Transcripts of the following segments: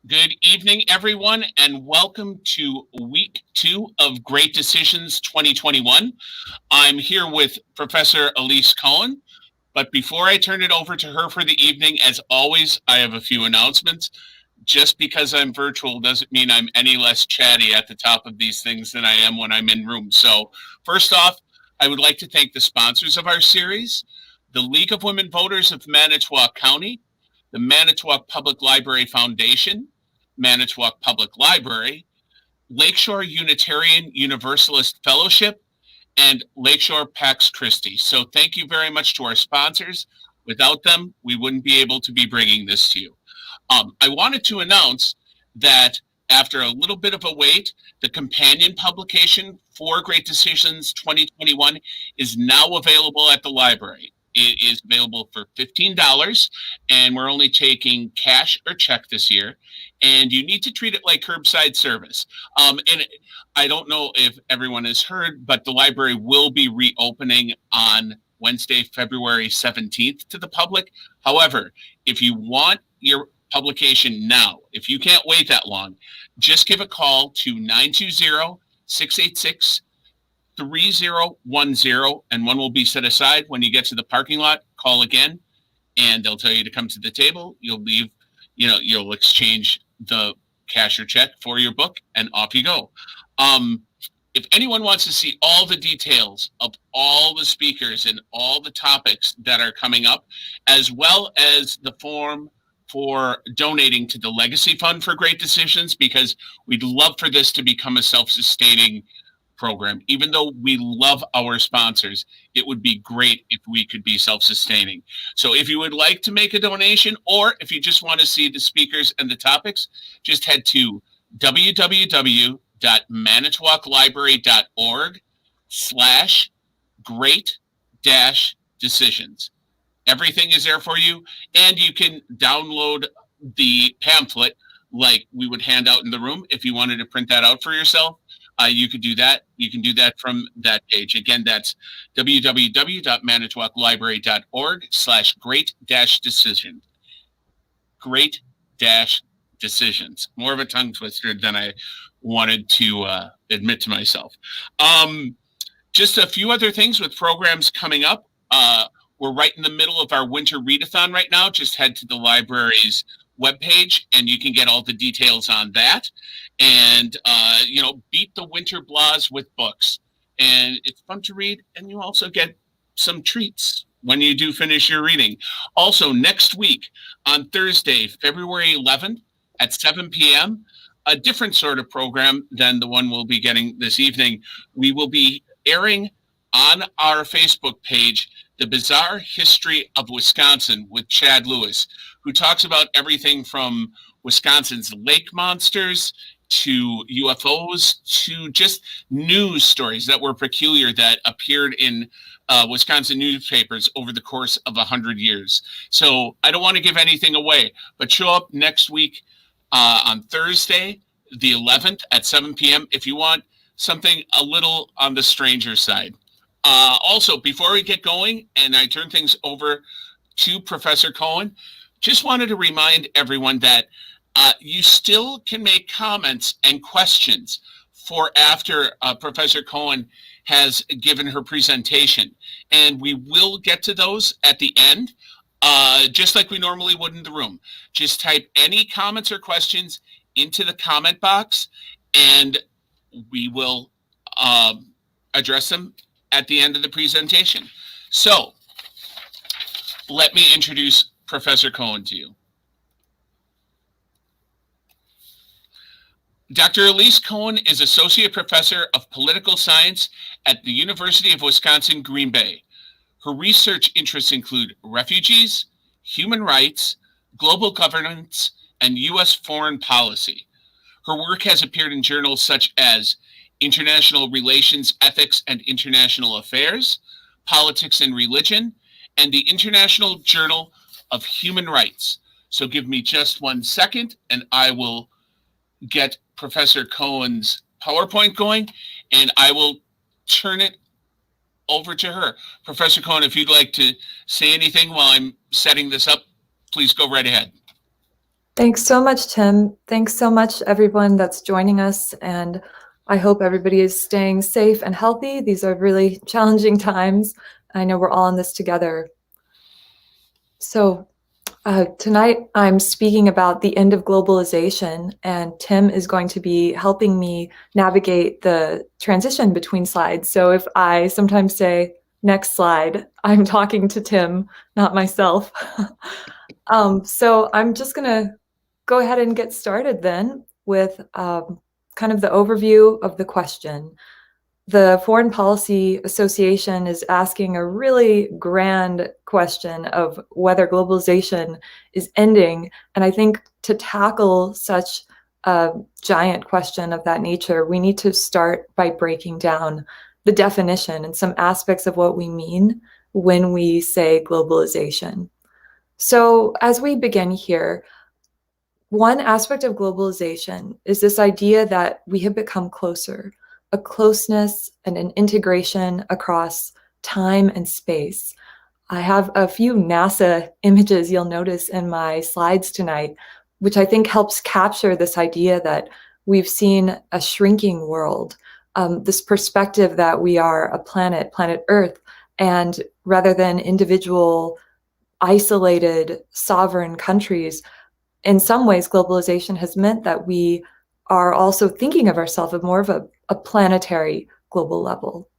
Good evening, everyone, and welcome to week 2 of Great Decisions 2021. I'm here with Professor Alise Coen, but before I turn it over to her for the evening, as always, I have a few announcements. Just because I'm virtual doesn't mean I'm any less chatty at the top of these things than I am when I'm in room. So, first off, I would like to thank the sponsors of our series, the League of Women Voters of Manitowoc County, the Manitowoc Public Library Foundation, Manitowoc Public Library, Lakeshore Unitarian Universalist Fellowship, and Lakeshore Pax Christi. So thank you very much to our sponsors. Without them, we wouldn't be able to be bringing this to you. I wanted to announce that after a little bit of a wait, the companion publication for Great Decisions 2021 is now available at the library. It is available for $15, and we're only taking cash or check this year. And you need to treat it like curbside service. And I don't know if everyone has heard, but the library will be reopening on Wednesday, February 17th to the public. However, if you want your publication now, if you can't wait that long, just give a call to 920-686-3010, and one will be set aside. When you get to the parking lot, call again, and they'll tell you to come to the table. You'll leave, you'll exchange the cash or check for your book, and off you go. If anyone wants to see all the details of all the speakers and all the topics that are coming up, as well as the form for donating to the Legacy Fund for Great Decisions, because we'd love for this to become a self-sustaining program. Even though we love our sponsors, it would be great if we could be self-sustaining. So if you would like to make a donation, or if you just want to see the speakers and the topics, just head to www.manitowoclibrary.org/great-decisions. Everything is there for you, and you can download the pamphlet like we would hand out in the room. If you wanted to print that out for yourself, you could do that. You can do that from that page. Again, that's www.manitowoclibrary.org/great-decisions. Great-decisions. More of a tongue twister than I wanted to admit to myself. Just a few other things with programs coming up. We're right in the middle of our winter readathon right now. Just head to the library's webpage and you can get all the details on that. And, beat the winter blahs with books. And it's fun to read, and you also get some treats when you do finish your reading. Also, next week on Thursday, February 11th at 7 p.m., a different sort of program than the one we'll be getting this evening. We will be airing on our Facebook page The Bizarre History of Wisconsin with Chad Lewis, who talks about everything from Wisconsin's lake monsters to UFOs to just news stories that were peculiar that appeared in Wisconsin newspapers over the course of 100 years. So I don't want to give anything away, but show up next week on Thursday, the 11th at 7 p.m. if you want something a little on the stranger side. Also, before we get going and I turn things over to Professor Coen, just wanted to remind everyone that you still can make comments and questions for after Professor Coen has given her presentation. And we will get to those at the end, just like we normally would in the room. Just type any comments or questions into the comment box, and we will address them at the end of the presentation. So let me introduce Professor Coen to you. Dr. Alise Coen is Associate Professor of Political Science at the University of Wisconsin-Green Bay. Her research interests include refugees, human rights, global governance, and U.S. foreign policy. Her work has appeared in journals such as International Relations, Ethics, and International Affairs, Politics and Religion, and the International Journal of Human Rights. So give me just 1 second, and I will get Professor Coen's PowerPoint going, and I will turn it over to her. Professor Coen, if you'd like to say anything while I'm setting this up, please go right ahead. Thanks so much, Tim. Thanks so much, everyone that's joining us. And I hope everybody is staying safe and healthy. These are really challenging times. I know we're all in this together. So tonight I'm speaking about the end of globalization, and Tim is going to be helping me navigate the transition between slides. So if I sometimes say, next slide, I'm talking to Tim, not myself. So I'm just going to go ahead and get started then with kind of the overview of the question. The Foreign Policy Association is asking a really grand question of whether globalization is ending. And I think to tackle such a giant question of that nature, we need to start by breaking down the definition and some aspects of what we mean when we say globalization. So as we begin here, one aspect of globalization is this idea that we have become closer, a closeness and an integration across time and space. I have a few NASA images you'll notice in my slides tonight, which I think helps capture this idea that we've seen a shrinking world, this perspective that we are a planet, planet Earth, and rather than individual, isolated, sovereign countries, in some ways, globalization has meant that we are also thinking of ourselves at more of a planetary global level.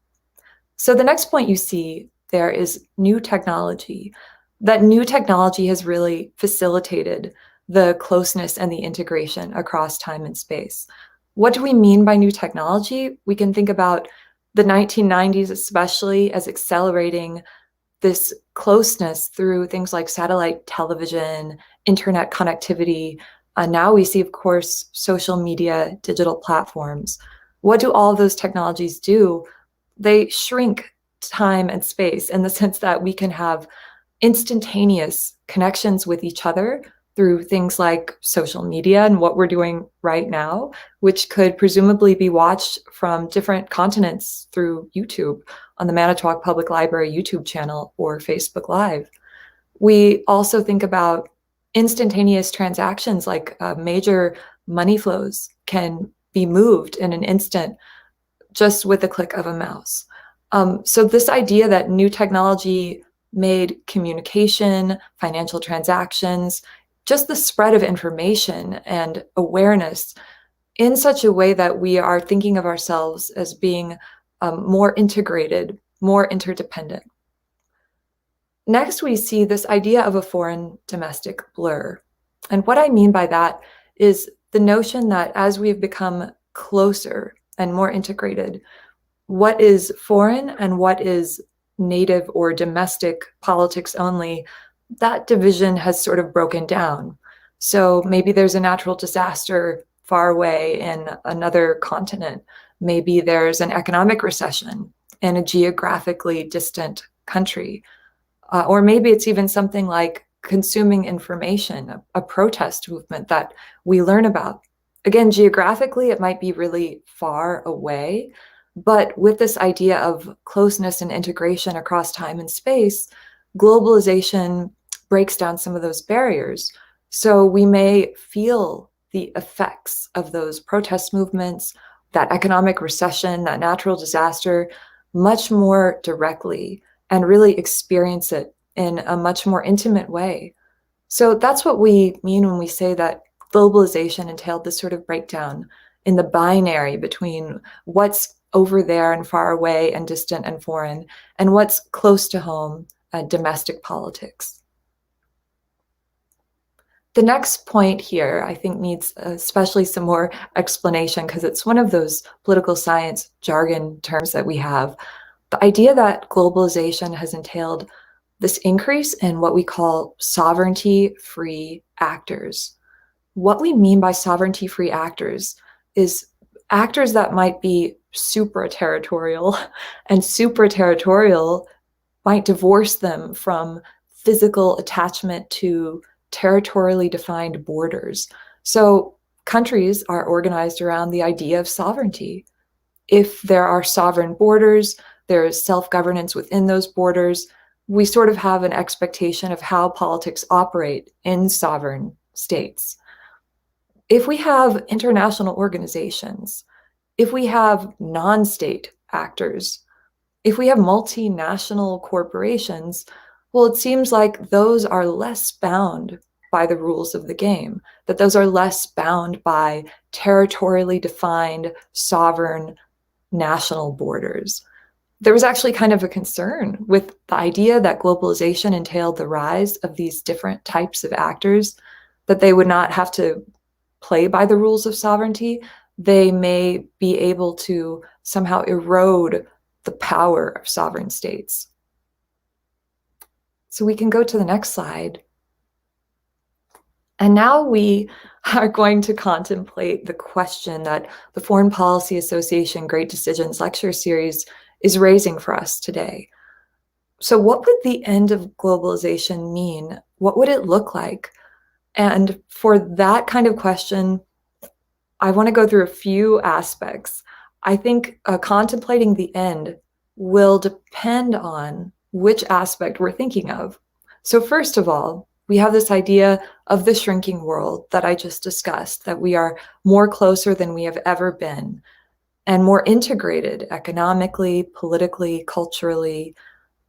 So the next point you see there is new technology. That new technology has really facilitated the closeness and the integration across time and space. What do we mean by new technology? We can think about the 1990s, especially, as accelerating this closeness through things like satellite television, internet connectivity. Now we see, of course, social media, digital platforms. What do all of those technologies do? They shrink time and space in the sense that we can have instantaneous connections with each other through things like social media and what we're doing right now, which could presumably be watched from different continents through YouTube on the Manitowoc Public Library YouTube channel or Facebook Live. We also think about instantaneous transactions, like major money flows can be moved in an instant just with the click of a mouse. So this idea that new technology made communication, financial transactions, just the spread of information and awareness in such a way that we are thinking of ourselves as being more integrated, more interdependent. Next, we see this idea of a foreign domestic blur. And what I mean by that is the notion that as we've become closer and more integrated, what is foreign and what is native or domestic politics only, that division has sort of broken down. So maybe there's a natural disaster far away in another continent. Maybe there's an economic recession in a geographically distant country. Or maybe it's even something like consuming information, a protest movement that we learn about. Again, geographically, it might be really far away, but with this idea of closeness and integration across time and space, globalization breaks down some of those barriers. So we may feel the effects of those protest movements, that economic recession, that natural disaster, much more directly and really experience it in a much more intimate way. So that's what we mean when we say that globalization entailed this sort of breakdown in the binary between what's over there and far away and distant and foreign, and what's close to home, domestic politics. The next point here, I think, needs especially some more explanation because it's one of those political science jargon terms that we have. The idea that globalization has entailed this increase in what we call sovereignty-free actors. What we mean by sovereignty-free actors is actors that might be supra-territorial, and supra-territorial might divorce them from physical attachment to territorially defined borders. So countries are organized around the idea of sovereignty. If there are sovereign borders, there is self-governance within those borders. We sort of have an expectation of how politics operate in sovereign states. if we have international organizations, if we have non-state actors, if we have multinational corporations, well, it seems like those are less bound by the rules of the game, that those are less bound by territorially defined sovereign national borders. There was actually kind of a concern with the idea that globalization entailed the rise of these different types of actors, that they would not have to play by the rules of sovereignty. They may be able to somehow erode the power of sovereign states. So we can go to the next slide. And now we are going to contemplate the question that the Foreign Policy Association Great Decisions lecture series is raising for us today. So what would the end of globalization mean? What would it look like? And for that kind of question, I want to go through a few aspects. I think contemplating the end will depend on which aspect we're thinking of. So first of all, we have this idea of the shrinking world that I just discussed, that we are more closer than we have ever been and more integrated economically, politically, culturally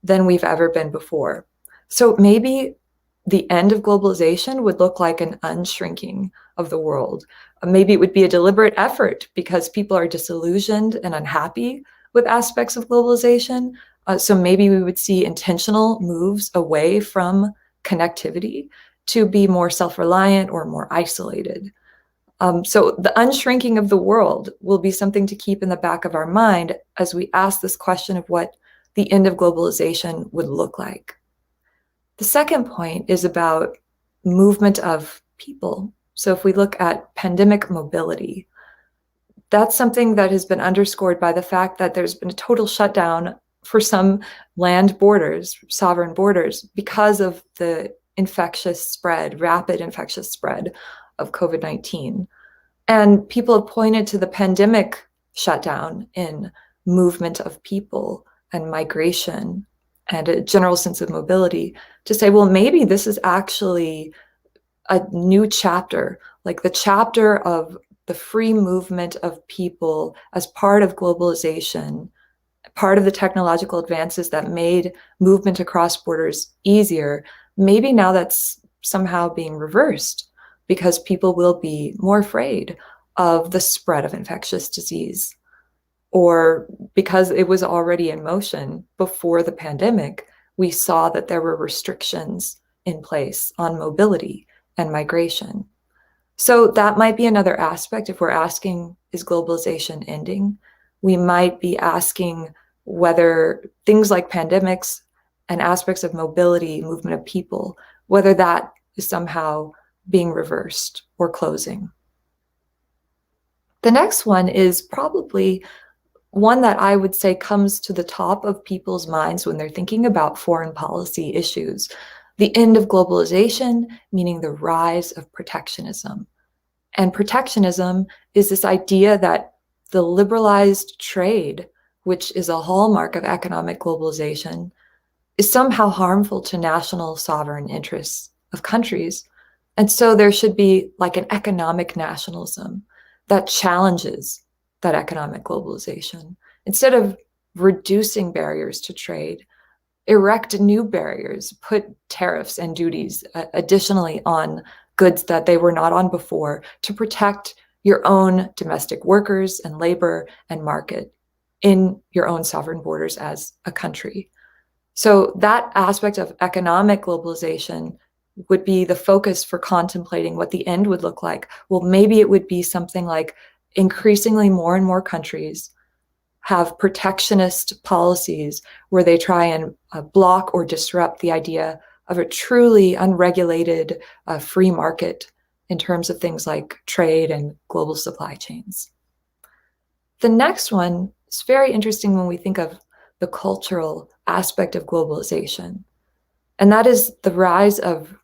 than we've ever been before. So maybe the end of globalization would look like an unshrinking of the world. Maybe it would be a deliberate effort because people are disillusioned and unhappy with aspects of globalization. So maybe we would see intentional moves away from connectivity to be more self-reliant or more isolated. So the unshrinking of the world will be something to keep in the back of our mind as we ask this question of what the end of globalization would look like. The second point is about movement of people. So if we look at pandemic mobility, that's something that has been underscored by the fact that there's been a total shutdown for some land borders, sovereign borders, because of the rapid infectious spread of COVID-19. And people have pointed to the pandemic shutdown in movement of people and migration and a general sense of mobility to say, well, maybe this is actually a new chapter, like the chapter of the free movement of people as part of globalization, part of the technological advances that made movement across borders easier. Maybe now that's somehow being reversed because people will be more afraid of the spread of infectious disease, or because it was already in motion before the pandemic, we saw that there were restrictions in place on mobility and migration. So that might be another aspect. If we're asking, is globalization ending? We might be asking whether things like pandemics and aspects of mobility, movement of people, whether that is somehow being reversed or closing. The next one is probably one that I would say comes to the top of people's minds when they're thinking about foreign policy issues. The end of globalization, meaning the rise of protectionism. And protectionism is this idea that the liberalized trade, which is a hallmark of economic globalization, is somehow harmful to national sovereign interests of countries. And so there should be like an economic nationalism that challenges that economic globalization. Instead of reducing barriers to trade, erect new barriers, put tariffs and duties additionally on goods that they were not on before to protect your own domestic workers and labor and market in your own sovereign borders as a country. So that aspect of economic globalization would be the focus for contemplating what the end would look like. Well, maybe it would be something like increasingly more and more countries have protectionist policies where they try and block or disrupt the idea of a truly unregulated free market in terms of things like trade and global supply chains. The next one is very interesting when we think of the cultural aspect of globalization, and that is the rise of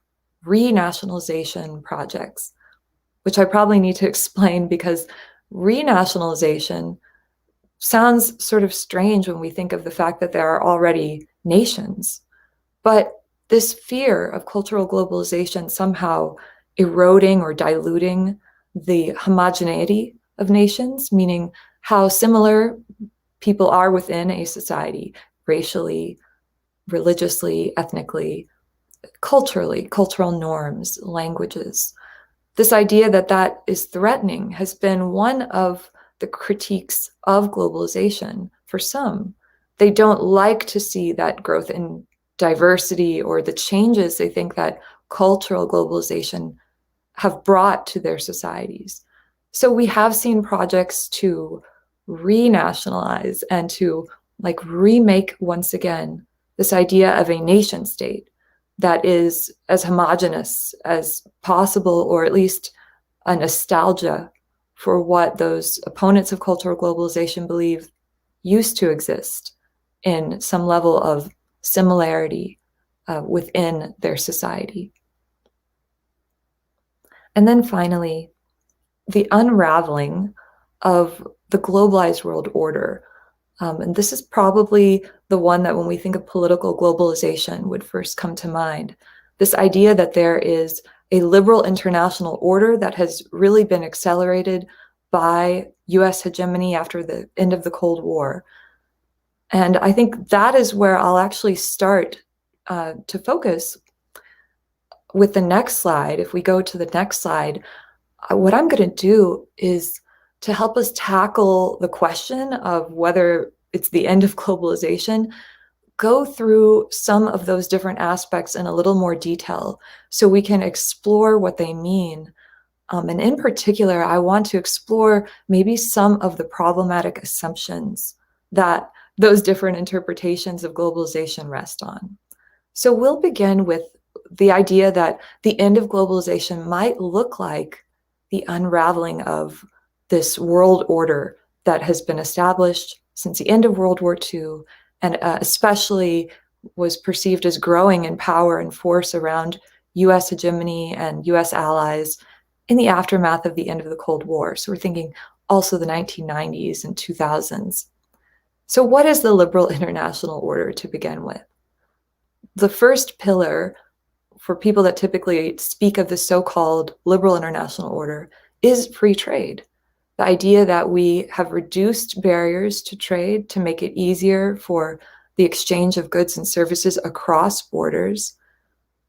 renationalization projects, which I probably need to explain because renationalization sounds sort of strange when we think of the fact that there are already nations. But this fear of cultural globalization somehow eroding or diluting the homogeneity of nations, meaning how similar people are within a society, racially, religiously, ethnically, culturally, cultural norms, languages. This idea that that is threatening has been one of the critiques of globalization for some. They don't like to see that growth in diversity or the changes they think that cultural globalization have brought to their societies. So we have seen projects to renationalize and to remake once again this idea of a nation state that is as homogenous as possible, or at least a nostalgia for what those opponents of cultural globalization believe used to exist in some level of similarity within their society. And then finally, the unraveling of the globalized world order. And this is probably the one that when we think of political globalization would first come to mind. This idea that there is a liberal international order that has really been accelerated by US hegemony after the end of the Cold War. And I think that is where I'll actually start to focus with the next slide. If we go to the next slide, what I'm going to do is to help us tackle the question of whether it's the end of globalization, go through some of those different aspects in a little more detail so we can explore what they mean. And in particular, I want to explore maybe some of the problematic assumptions that those different interpretations of globalization rest on. So we'll begin with the idea that the end of globalization might look like the unraveling of this world order that has been established since the end of World War II, and especially was perceived as growing in power and force around US hegemony and US allies in the aftermath of the end of the Cold War. So we're thinking also the 1990s and 2000s. So what is the liberal international order to begin with? The first pillar for people that typically speak of the so-called liberal international order is free trade. The idea that we have reduced barriers to trade to make it easier for the exchange of goods and services across borders.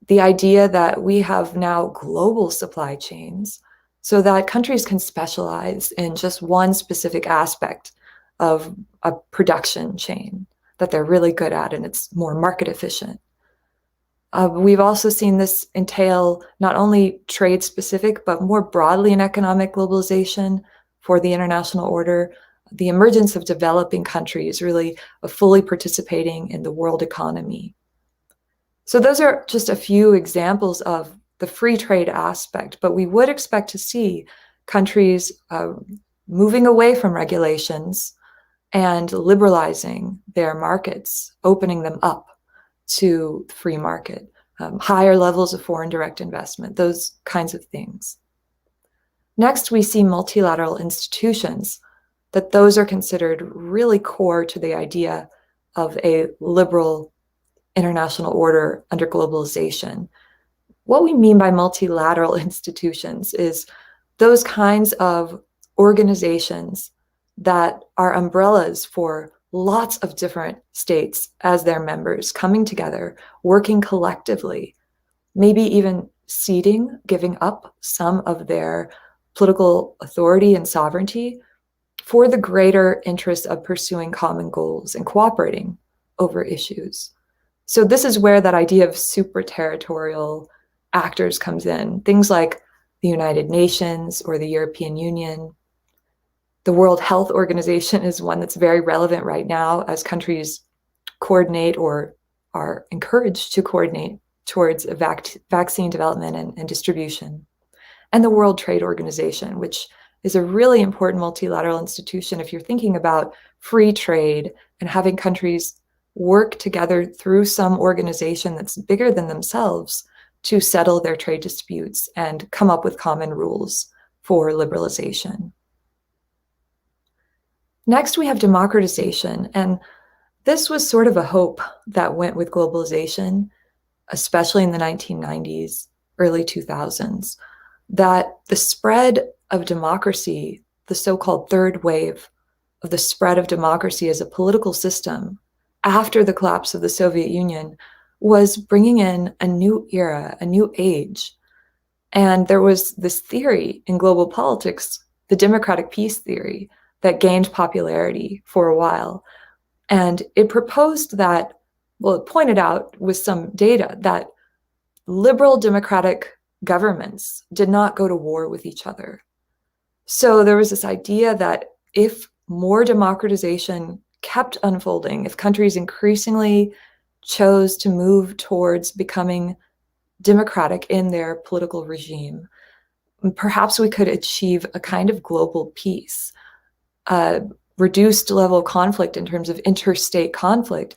The idea that we have now global supply chains so that countries can specialize in just one specific aspect of a production chain that they're really good at, and it's more market efficient. We've also seen this entail not only trade specific, but more broadly in economic globalization for the international order, the emergence of developing countries really fully participating in the world economy. So those are just a few examples of the free trade aspect, but we would expect to see countries moving away from regulations and liberalizing their markets, opening them up to the free market, higher levels of foreign direct investment, those kinds of things. Next, we see multilateral institutions, that those are considered really core to the idea of a liberal international order under globalization. What we mean by multilateral institutions is those kinds of organizations that are umbrellas for lots of different states as their members coming together, working collectively, maybe even ceding, giving up some of their political authority and sovereignty for the greater interest of pursuing common goals and cooperating over issues. So this is where that idea of super-territorial actors comes in. Things like the United Nations or the European Union. The World Health Organization is one that's very relevant right now as countries coordinate or are encouraged to coordinate towards a vaccine development and distribution. And the World Trade Organization, which is a really important multilateral institution if you're thinking about free trade and having countries work together through some organization that's bigger than themselves to settle their trade disputes and come up with common rules for liberalization. Next, we have democratization, and this was sort of a hope that went with globalization, especially in the 1990s, early 2000s. that the spread of democracy, the so-called third wave of the spread of democracy as a political system after the collapse of the Soviet Union, was bringing in a new era, a new age. And there was this theory in global politics, the democratic peace theory, that gained popularity for a while. And it proposed that, well, it pointed out with some data that liberal democratic governments did not go to war with each other. So there was this idea that if more democratization kept unfolding, if countries increasingly chose to move towards becoming democratic in their political regime, perhaps we could achieve a kind of global peace, a reduced level of conflict in terms of interstate conflict,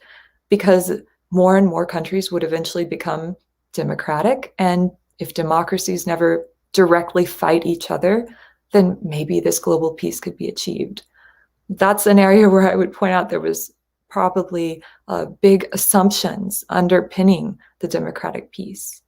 because more and more countries would eventually become democratic. And if democracies never directly fight each other, then maybe this global peace could be achieved. That's an area where I would point out there was probably big assumptions underpinning the democratic peace.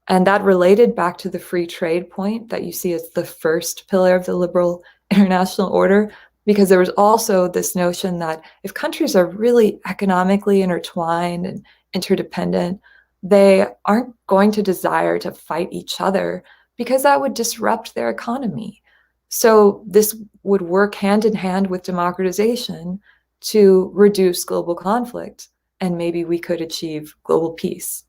And that related back to the free trade point that you see as the first pillar of the liberal international order, because there was also this notion that if countries are really economically intertwined and interdependent, they aren't going to desire to fight each other because that would disrupt their economy. So this would work hand in hand with democratization to reduce global conflict, and maybe we could achieve global peace.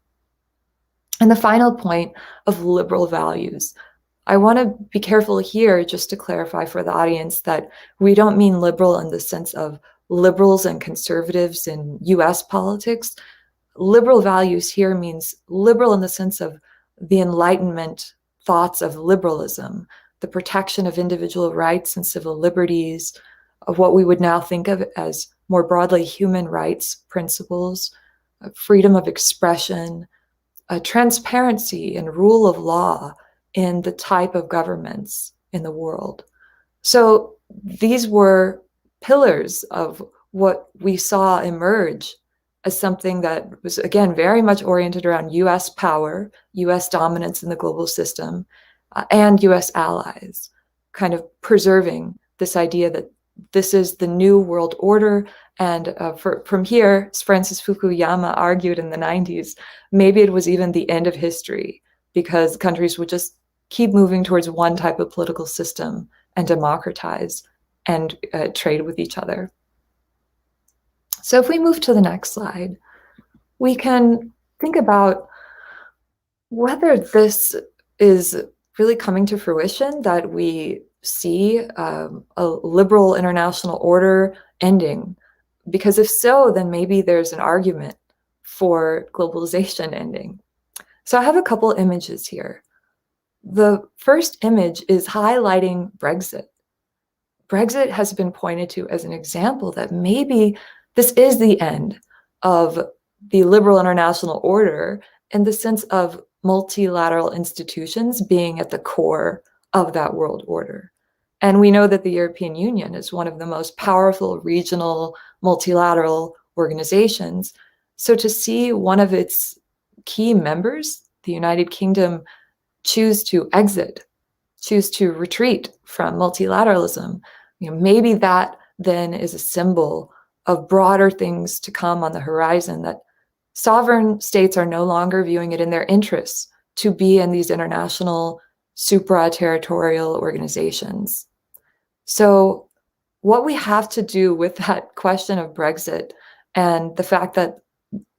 And the final point of liberal values. I want to be careful here just to clarify for the audience that we don't mean liberal in the sense of liberals and conservatives in US politics. Liberal values here means liberal in the sense of the Enlightenment thoughts of liberalism, the protection of individual rights and civil liberties, of what we would now think of as more broadly human rights principles, freedom of expression, transparency and rule of law in the type of governments in the world. So these were pillars of what we saw emerge as something that was, again, very much oriented around US power, US dominance in the global system, and US allies, kind of preserving this idea that this is the new world order. And from here, Francis Fukuyama argued in the 90s, maybe it was even the end of history because countries would just keep moving towards one type of political system and democratize and trade with each other. So if we move to the next slide, we can think about whether this is really coming to fruition, that we see a liberal international order ending. Because if so, then maybe there's an argument for globalization ending. So I have a couple images here. The first image is highlighting Brexit. Brexit has been pointed to as an example that maybe this is the end of the liberal international order in the sense of multilateral institutions being at the core of that world order. And we know that the European Union is one of the most powerful regional multilateral organizations. So to see one of its key members, the United Kingdom, choose to exit, choose to retreat from multilateralism, maybe that then is a symbol of broader things to come on the horizon, that sovereign states are no longer viewing it in their interests to be in these international supra-territorial organizations. So what we have to do with that question of Brexit and the fact that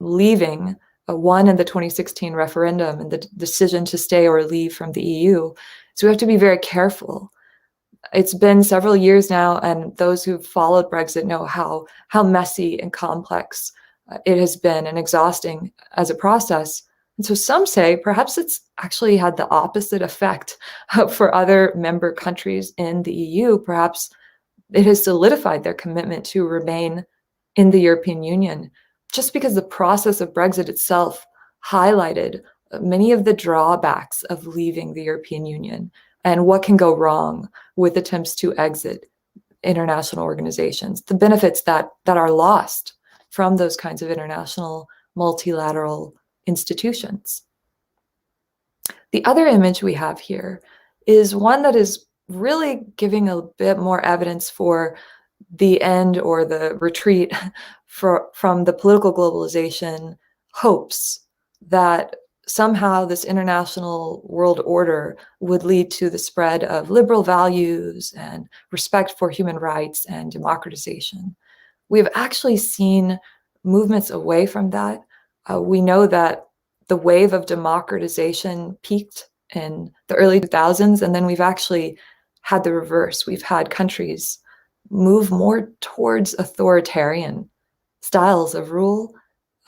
leaving won in the 2016 referendum and the decision to stay or leave from the EU, so we have to be very careful. It's been several years now, and those who've followed Brexit know how messy and complex it has been and exhausting as a process. And so some say perhaps it's actually had the opposite effect for other member countries in the EU. Perhaps it has solidified their commitment to remain in the European Union, just because the process of Brexit itself highlighted many of the drawbacks of leaving the European Union and what can go wrong with attempts to exit international organizations, the benefits that are lost from those kinds of international multilateral institutions. The other image we have here is one that is really giving a bit more evidence for the end or the retreat from the political globalization hopes that somehow this international world order would lead to the spread of liberal values and respect for human rights and democratization. We've actually seen movements away from that. We know that the wave of democratization peaked in the early 2000s, and then we've actually had the reverse. We've had countries move more towards authoritarian styles of rule,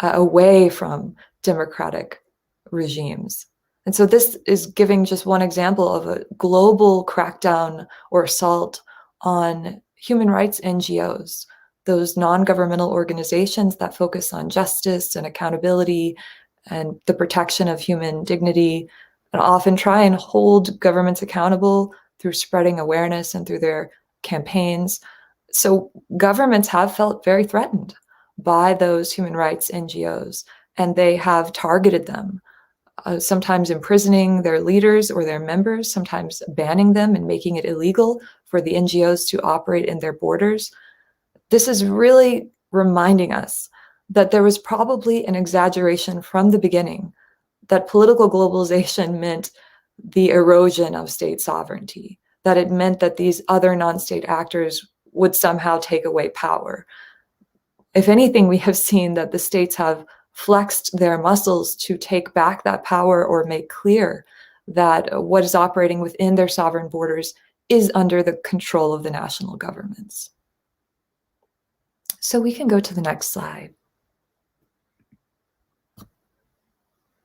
away from democratic regimes. And so this is giving just one example of a global crackdown or assault on human rights NGOs, those non-governmental organizations that focus on justice and accountability and the protection of human dignity, and often try and hold governments accountable through spreading awareness and through their campaigns. So governments have felt very threatened by those human rights NGOs, and they have targeted them, sometimes imprisoning their leaders or their members, sometimes banning them and making it illegal for the NGOs to operate in their borders. This is really reminding us that there was probably an exaggeration from the beginning that political globalization meant the erosion of state sovereignty, that it meant that these other non-state actors would somehow take away power. If anything, we have seen that the states have flexed their muscles to take back that power or make clear that what is operating within their sovereign borders is under the control of the national governments. So we can go to the next slide.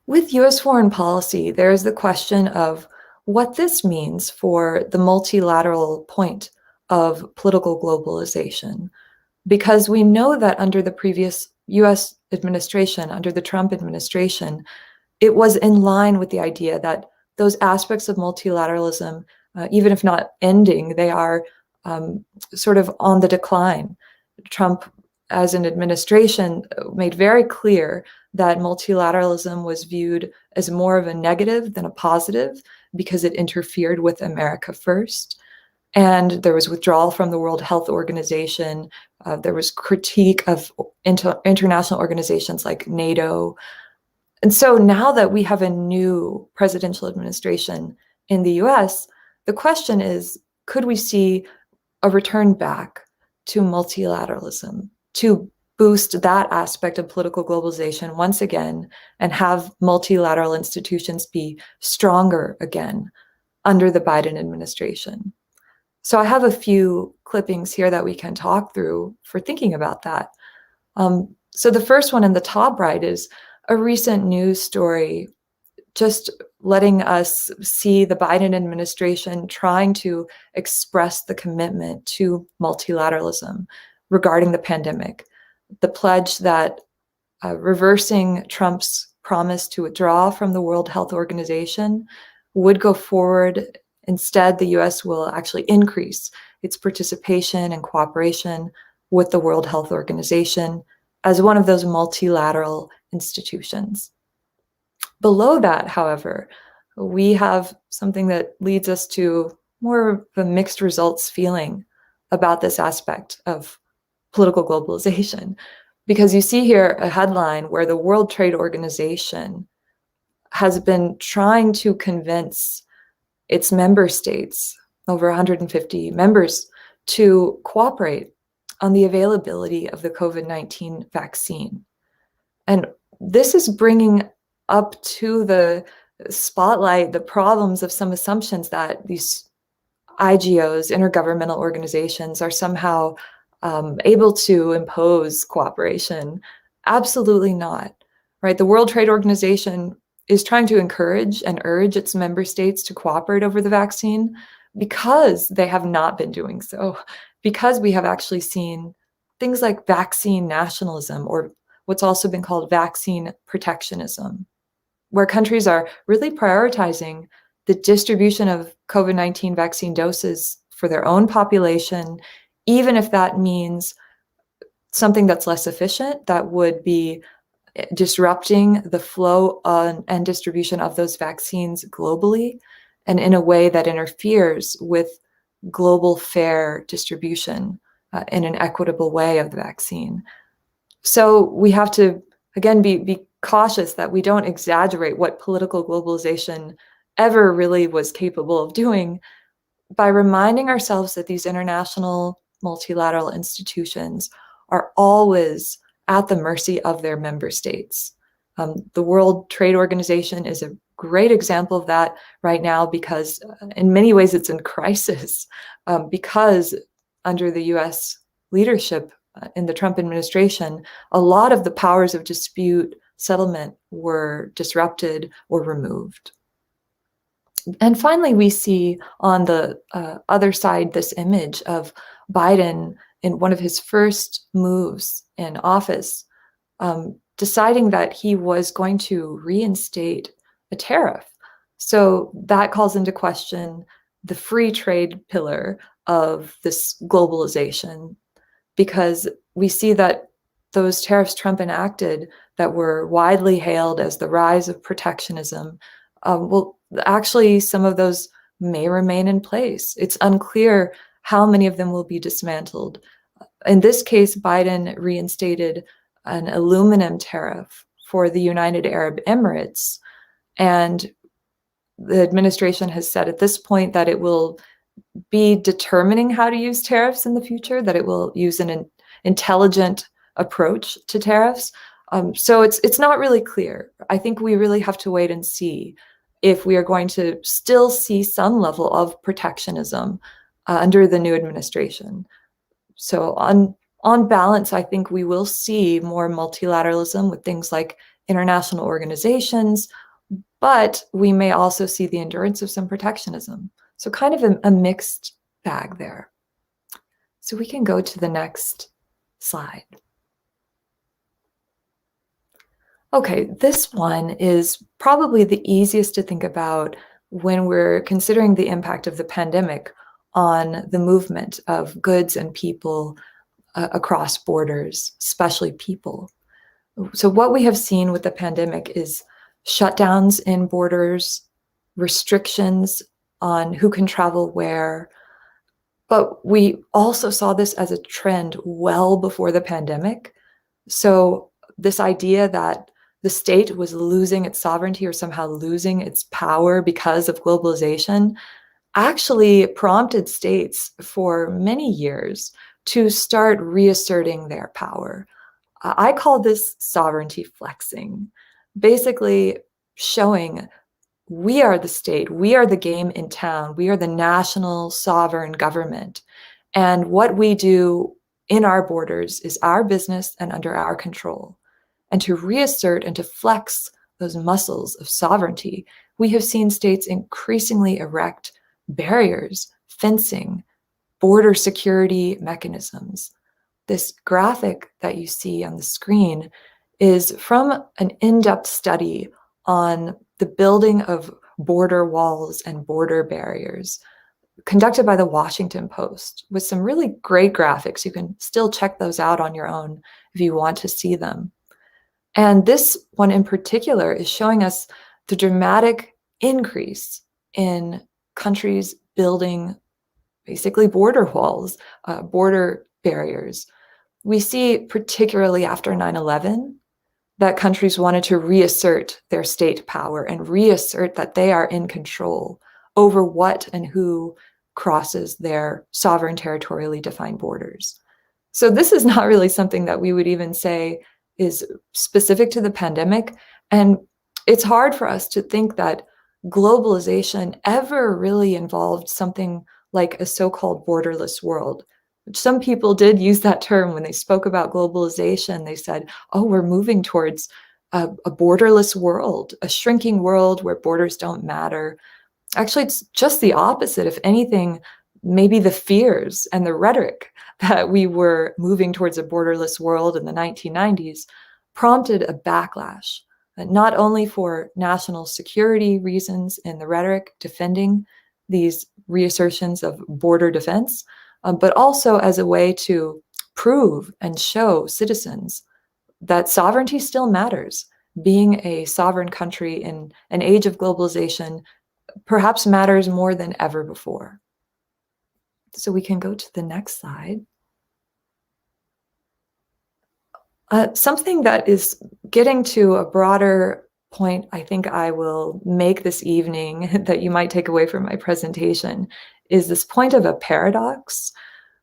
With US foreign policy, there is the question of what this means for the multilateral point of political globalization, because we know that under the previous US administration, under the Trump administration, it was in line with the idea that those aspects of multilateralism, even if not ending, they are sort of on the decline. Trump, as an administration, made very clear that multilateralism was viewed as more of a negative than a positive because it interfered with America first. And there was withdrawal from the World Health Organization. There was critique of international organizations like NATO. And so now that we have a new presidential administration in the US, the question is, could we see a return back to multilateralism, to boost that aspect of political globalization once again and have multilateral institutions be stronger again under the Biden administration? So I have a few clippings here that we can talk through for thinking about that. So the first one in the top right is a recent news story just letting us see the Biden administration trying to express the commitment to multilateralism regarding the pandemic. The pledge that reversing Trump's promise to withdraw from the World Health Organization would go forward. Instead, the US will actually increase its participation and cooperation with the World Health Organization as one of those multilateral institutions. Below that, however, we have something that leads us to more of a mixed results feeling about this aspect of political globalization, because you see here a headline where the World Trade Organization has been trying to convince its member states, over 150 members, to cooperate on the availability of the COVID-19 vaccine. And this is bringing up to the spotlight the problems of some assumptions that these IGOs, intergovernmental organizations, are somehow able to impose cooperation. Absolutely not, right? The World Trade Organization is trying to encourage and urge its member states to cooperate over the vaccine because they have not been doing so, because we have actually seen things like vaccine nationalism, or what's also been called vaccine protectionism, where countries are really prioritizing the distribution of COVID-19 vaccine doses for their own population, even if that means something that's less efficient, that would be disrupting the flow and distribution of those vaccines globally. and in a way that interferes with global fair distribution in an equitable way of the vaccine. So we have to, again, be cautious that we don't exaggerate what political globalization ever really was capable of doing by reminding ourselves that these international multilateral institutions are always at the mercy of their member states. The World Trade Organization is a great example of that right now because in many ways it's in crisis because under the US leadership in the Trump administration, a lot of the powers of dispute settlement were disrupted or removed. And finally, we see on the other side this image of Biden in one of his first moves in office, deciding that he was going to reinstate a tariff. So that calls into question the free trade pillar of this globalization, because we see that those tariffs Trump enacted that were widely hailed as the rise of protectionism, well, actually, some of those may remain in place. It's unclear how many of them will be dismantled. In this case, Biden reinstated an aluminum tariff for the United Arab Emirates, and the administration has said at this point that it will be determining how to use tariffs in the future, that it will use an intelligent approach to tariffs. So it's not really clear. I think we really have to wait and see if we are going to still see some level of protectionism under the new administration. So on balance, I think we will see more multilateralism with things like international organizations, but we may also see the endurance of some protectionism. So kind of a mixed bag there. So we can go to the next slide. Okay, this one is probably the easiest to think about when we're considering the impact of the pandemic on the movement of goods and people across borders, especially people. So what we have seen with the pandemic is shutdowns in borders, restrictions on who can travel where. But we also saw this as a trend well before the pandemic. So this idea that the state was losing its sovereignty or somehow losing its power because of globalization actually prompted states for many years to start reasserting their power. I call this sovereignty flexing, basically showing we are the state, we are the game in town, we are the national sovereign government. And what we do in our borders is our business and under our control. And to reassert and to flex those muscles of sovereignty, we have seen states increasingly erect barriers, fencing, border security mechanisms. This graphic that you see on the screen is from an in-depth study on the building of border walls and border barriers conducted by the Washington Post with some really great graphics. You can still check those out on your own if you want to see them. And this one in particular is showing us the dramatic increase in countries building basically border walls, border barriers. We see, particularly after 9/11, that countries wanted to reassert their state power and reassert that they are in control over what and who crosses their sovereign territorially defined borders. So this is not really something that we would even say is specific to the pandemic. And it's hard for us to think that globalization ever really involved something like a so-called borderless world. Some people did use that term when they spoke about globalization. They said, oh, we're moving towards a borderless world, a shrinking world where borders don't matter. Actually, it's just the opposite. If anything, maybe the fears and the rhetoric that we were moving towards a borderless world in the 1990s prompted a backlash, not only for national security reasons in the rhetoric defending these reassertions of border defense, but also as a way to prove and show citizens that sovereignty still matters. Being a sovereign country in an age of globalization perhaps matters more than ever before. So we can go to the next slide. Something that is getting to a broader point I think I will make this evening that you might take away from my presentation is this point of a paradox,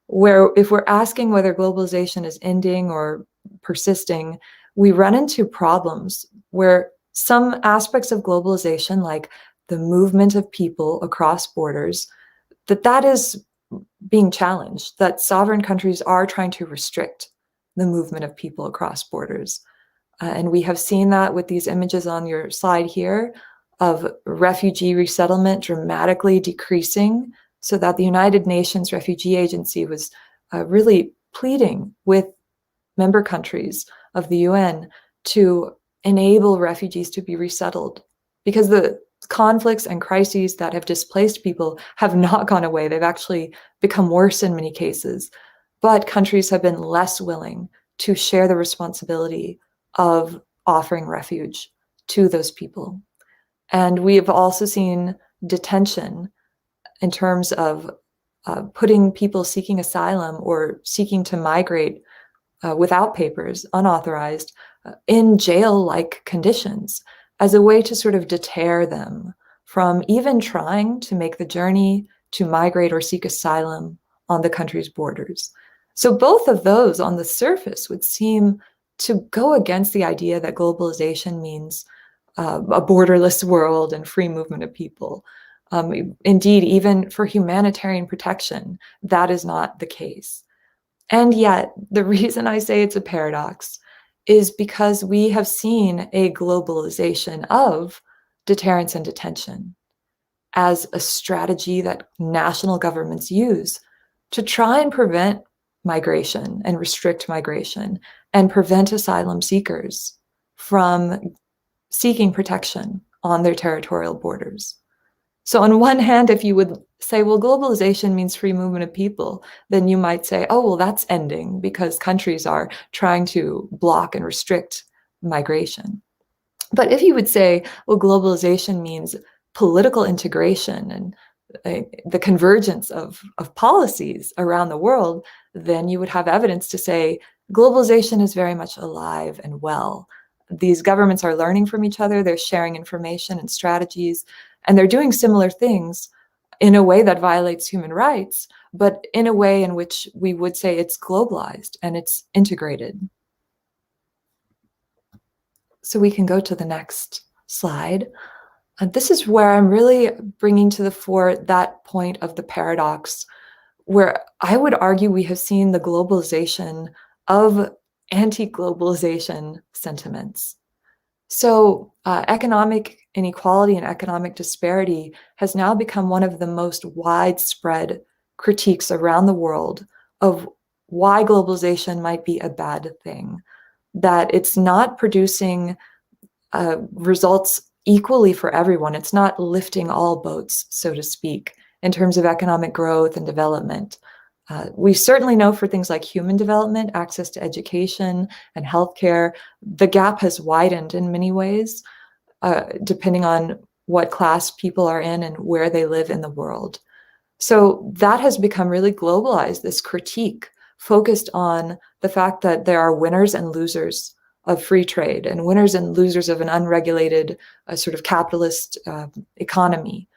where if we're asking whether globalization is ending or persisting, we run into problems where some aspects of globalization, like the movement of people across borders, that is being challenged, that sovereign countries are trying to restrict the movement of people across borders. And we have seen that with these images on your slide here of refugee resettlement dramatically decreasing, so that the United Nations Refugee Agency was really pleading with member countries of the UN to enable refugees to be resettled, because the conflicts and crises that have displaced people have not gone away. They've actually become worse in many cases, but countries have been less willing to share the responsibility of offering refuge to those people. And we have also seen detention in terms of putting people seeking asylum or seeking to migrate without papers, unauthorized, in jail-like conditions as a way to sort of deter them from even trying to make the journey to migrate or seek asylum on the country's borders. So both of those on the surface would seem to go against the idea that globalization means a borderless world and free movement of people. Indeed, even for humanitarian protection, that is not the case. And yet, the reason I say it's a paradox is because we have seen a globalization of deterrence and detention as a strategy that national governments use to try and prevent migration and restrict migration and prevent asylum seekers from seeking protection on their territorial borders. So on one hand, if you would say, well, globalization means free movement of people, then you might say, oh, well, that's ending because countries are trying to block and restrict migration. But if you would say, well, globalization means political integration and the convergence of policies around the world, then you would have evidence to say globalization is very much alive and well. These governments are learning from each other, they're sharing information and strategies, and they're doing similar things in a way that violates human rights, but in a way in which we would say it's globalized and it's integrated. So we can go to the next slide. This is where I'm really bringing to the fore that point of the paradox, where I would argue we have seen the globalization of anti-globalization sentiments. So economic inequality and economic disparity has now become one of the most widespread critiques around the world of why globalization might be a bad thing, that it's not producing results equally for everyone. It's not lifting all boats, so to speak, in terms of economic growth and development. We certainly know for things like human development, access to education and healthcare, the gap has widened in many ways, depending on what class people are in and where they live in the world. So that has become really globalized, this critique focused on the fact that there are winners and losers of free trade and winners and losers of an unregulated sort of capitalist economy.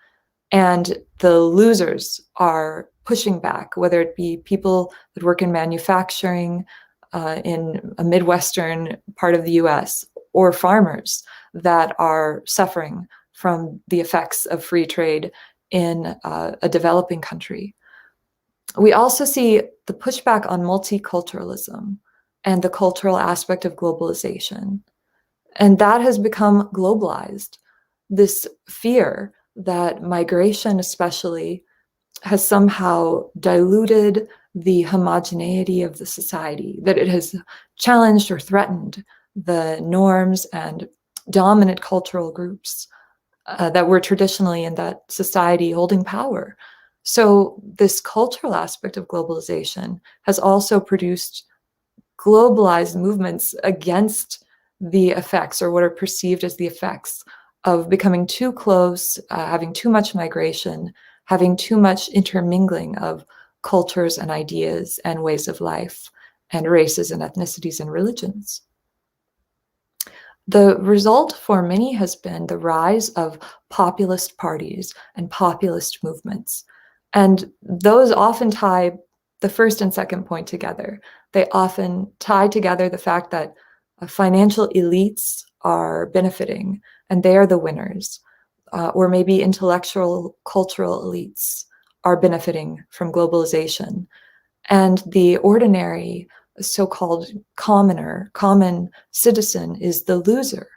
And the losers are pushing back, whether it be people that work in manufacturing in a Midwestern part of the US, or farmers that are suffering from the effects of free trade in a developing country. We also see the pushback on multiculturalism and the cultural aspect of globalization. And that has become globalized. This fear that migration especially has somehow diluted the homogeneity of the society, that it has challenged or threatened the norms and dominant cultural groups that were traditionally in that society holding power. So this cultural aspect of globalization has also produced globalized movements against the effects, or what are perceived as the effects, of becoming too close, having too much migration, having too much intermingling of cultures and ideas and ways of life, and races and ethnicities and religions. The result for many has been the rise of populist parties and populist movements. And those often tie the first and second point together. They often tie together the fact that financial elites are benefiting and they are the winners, or maybe intellectual, cultural elites are benefiting from globalization. And the ordinary, so-called common citizen is the loser.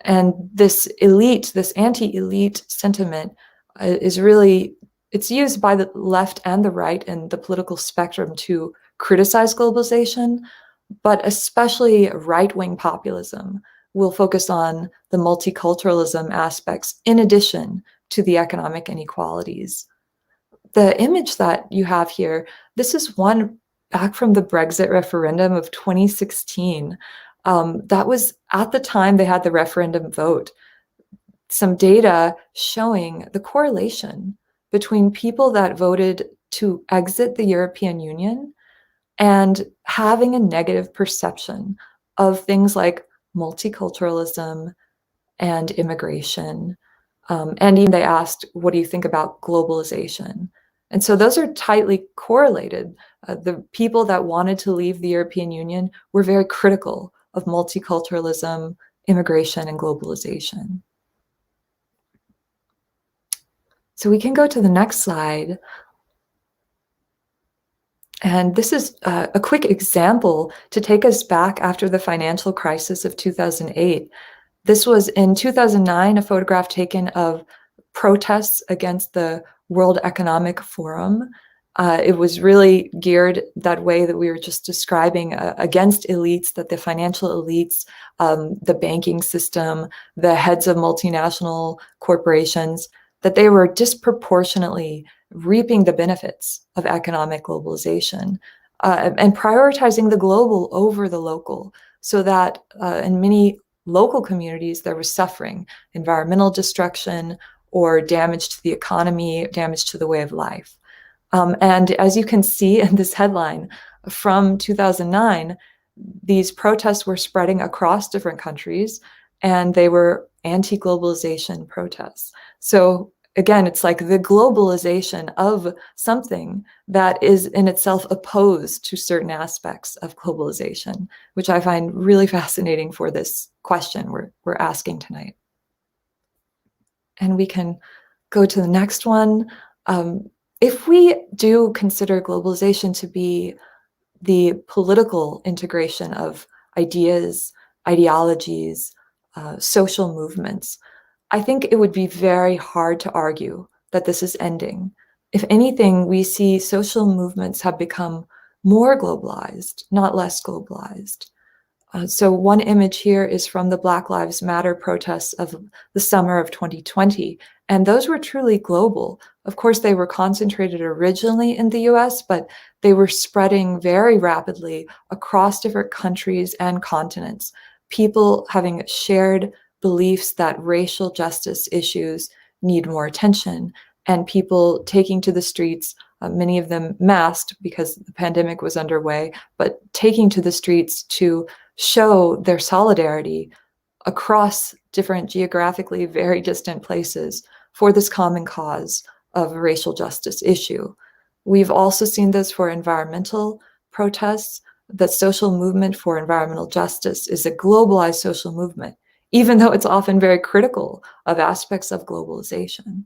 And this elite, this anti-elite sentiment is really, it's used by the left and the right in the political spectrum to criticize globalization, but especially right-wing populism will focus on the multiculturalism aspects in addition to the economic inequalities. The image that you have here, this is one back from the Brexit referendum of 2016. That was at the time they had the referendum vote. Some data showing the correlation between people that voted to exit the European Union and having a negative perception of things like multiculturalism and immigration. And even they asked, what do you think about globalization? And so those are tightly correlated. The people that wanted to leave the European Union were very critical of multiculturalism, immigration, and globalization. So we can go to the next slide. And this is a quick example to take us back after the financial crisis of 2008. This was in 2009, a photograph taken of protests against the World Economic Forum. It was really geared that way that we were just describing, against elites, that the financial elites, the banking system, the heads of multinational corporations, that they were disproportionately reaping the benefits of economic globalization, and prioritizing the global over the local, so that in many local communities there was suffering, environmental destruction, or damage to the economy, damage to the way of life. And as you can see in this headline, from 2009, these protests were spreading across different countries, and they were anti-globalization protests. So again, it's like the globalization of something that is in itself opposed to certain aspects of globalization, which I find really fascinating for this question we're asking tonight. And we can go to the next one. If we do consider globalization to be the political integration of ideas, ideologies, social movements, I think it would be very hard to argue that this is ending. If anything, we see social movements have become more globalized, not less globalized. So one image here is from the Black Lives Matter protests of the summer of 2020, and those were truly global. Of course, they were concentrated originally in the US, but they were spreading very rapidly across different countries and continents. People having shared beliefs that racial justice issues need more attention, and people taking to the streets, many of them masked because the pandemic was underway, but taking to the streets to show their solidarity across different geographically very distant places for this common cause of a racial justice issue. We've also seen this for environmental protests. The social movement for environmental justice is a globalized social movement, even though it's often very critical of aspects of globalization.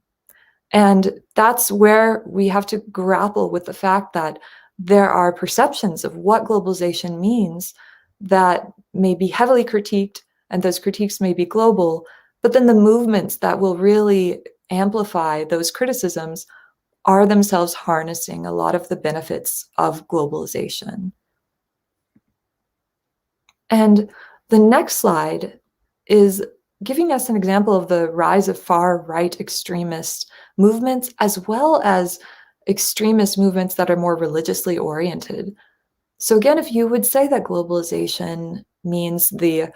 And that's where we have to grapple with the fact that there are perceptions of what globalization means that may be heavily critiqued, and those critiques may be global, but then the movements that will really amplify those criticisms are themselves harnessing a lot of the benefits of globalization. And the next slide is giving us an example of the rise of far-right extremist movements, as well as extremist movements that are more religiously oriented. So again, if you would say that globalization means the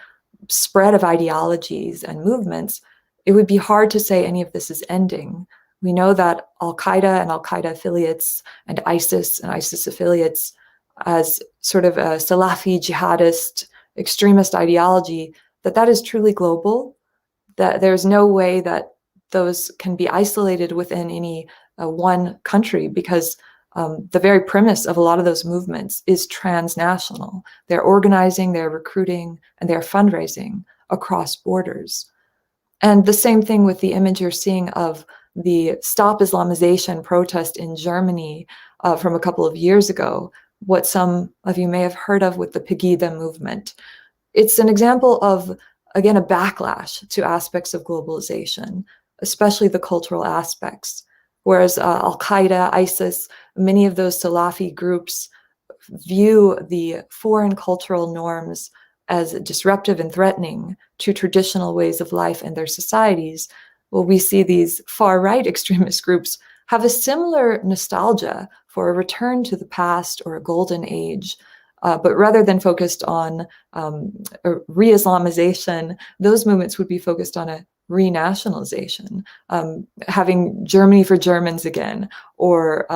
spread of ideologies and movements, it would be hard to say any of this is ending. We know that Al-Qaeda and Al-Qaeda affiliates and ISIS affiliates as sort of a Salafi jihadist extremist ideology, that is truly global, that there's no way that those can be isolated within any one country, because the very premise of a lot of those movements is transnational. They're organizing, they're recruiting, and they're fundraising across borders. And the same thing with the image you're seeing of the Stop Islamization protest in Germany from a couple of years ago, what some of you may have heard of with the Pegida movement. It's an example of, again, a backlash to aspects of globalization, especially the cultural aspects. Whereas Al-Qaeda, ISIS, many of those Salafi groups view the foreign cultural norms as disruptive and threatening to traditional ways of life in their societies. Well, we see these far-right extremist groups have a similar nostalgia for a return to the past or a golden age, but rather than focused on re-Islamization, those movements would be focused on a renationalization, having Germany for Germans again, or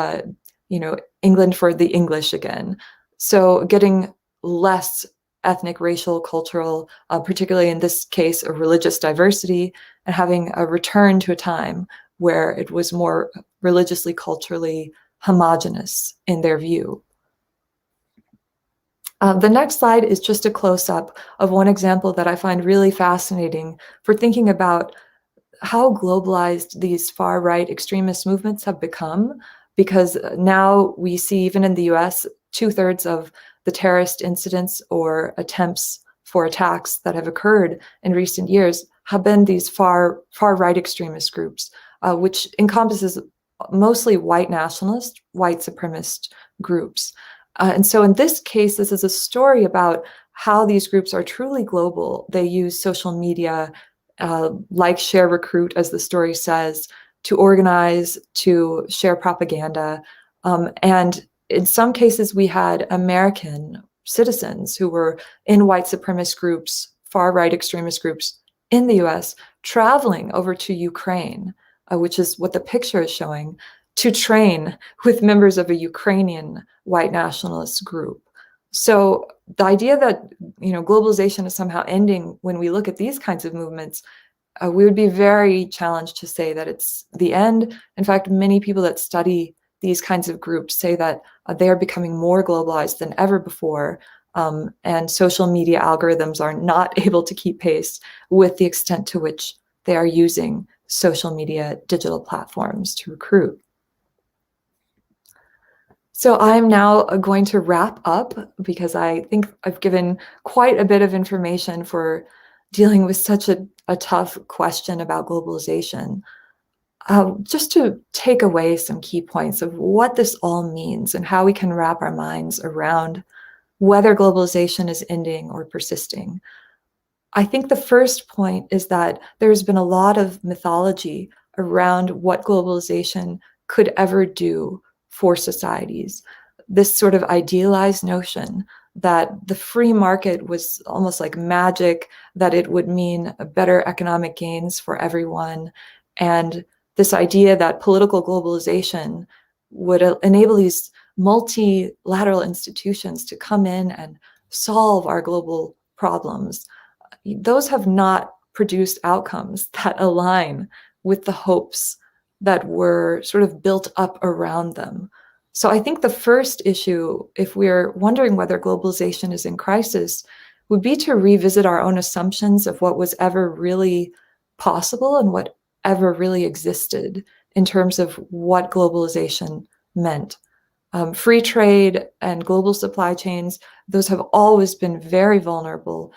England for the English again. So getting less ethnic, racial, cultural, particularly in this case, a religious diversity, and having a return to a time where it was more religiously, culturally homogenous in their view. The next slide is just a close-up of one example that I find really fascinating for thinking about how globalized these far-right extremist movements have become, because now we see, even in the US, 2/3 of the terrorist incidents or attempts for attacks that have occurred in recent years have been these far-right extremist groups, which encompasses mostly white nationalist, white supremacist groups. And so in this case, this is a story about how these groups are truly global. They use social media, like Share Recruit, as the story says, to organize, to share propaganda. And in some cases, we had American citizens who were in white supremacist groups, far-right extremist groups in the US, traveling over to Ukraine, which is what the picture is showing, to train with members of a Ukrainian white nationalist group. So the idea that globalization is somehow ending when we look at these kinds of movements, we would be very challenged to say that it's the end. In fact, many people that study these kinds of groups say that they are becoming more globalized than ever before, and social media algorithms are not able to keep pace with the extent to which they are using social media digital platforms to recruit. So I'm now going to wrap up, because I think I've given quite a bit of information for dealing with such a tough question about globalization. Just to take away some key points of what this all means and how we can wrap our minds around whether globalization is ending or persisting. I think the first point is that there's been a lot of mythology around what globalization could ever do for societies. This sort of idealized notion that the free market was almost like magic, that it would mean better economic gains for everyone, and this idea that political globalization would enable these multilateral institutions to come in and solve our global problems. Those have not produced outcomes that align with the hopes that were sort of built up around them. So I think the first issue, if we're wondering whether globalization is in crisis, would be to revisit our own assumptions of what was ever really possible and what ever really existed in terms of what globalization meant. Free trade and global supply chains, those have always been very vulnerable.